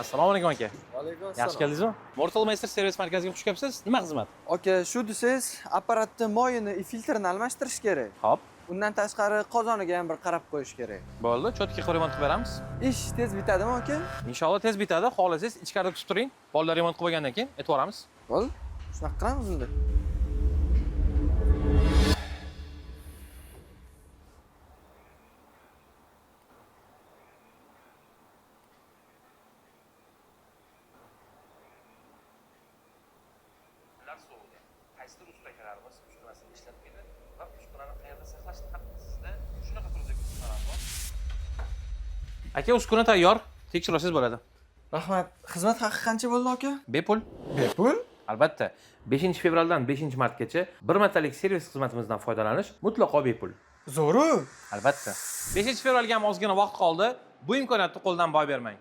Assalomu alaykum aka. Alaykum Yaxshi assalom. keldingizmi? Mortal Master servis markaziga xush kelibsiz. Nima xizmat? Aka, shu desangiz, apparatni moyini и filtrini almashtirish kerak. Hop, Undan tashqari qozoniga ham bir qarab qo'yish kerak. bo'ldi. Cho'tki qilib remont qilib beramiz. Ish tez bitadimi aka? Inshaalloh tez bitadi. Xohlasangiz ichkarida kutib turing. Bolalar remont qilib bo'lgandan keyin aytib yuboramiz. Bo'ldi. Shunaqa qilamiz unda. Ular so'g'di. Qaysidir ustalarimiz uskunasini ishlab keldi va uskunani qayerda saqlashni ham sizda shunaqa turdagi uskunalar bor. Aka, uskuna tayyor. Tekshirsangiz bo'ladi. Rahmat. Xizmat haqi qancha bo'ldi aka? Bepul. Bepul? Albatta, 5-fevraldan 5-martgacha bir martalik servis xizmatimizdan foydalanish mutlaqo bepul. Zo'ru. Albatta. 5-fevralga ham ozgina vaqt qoldi. Bu imkoniyatni qo'ldan boy bermang.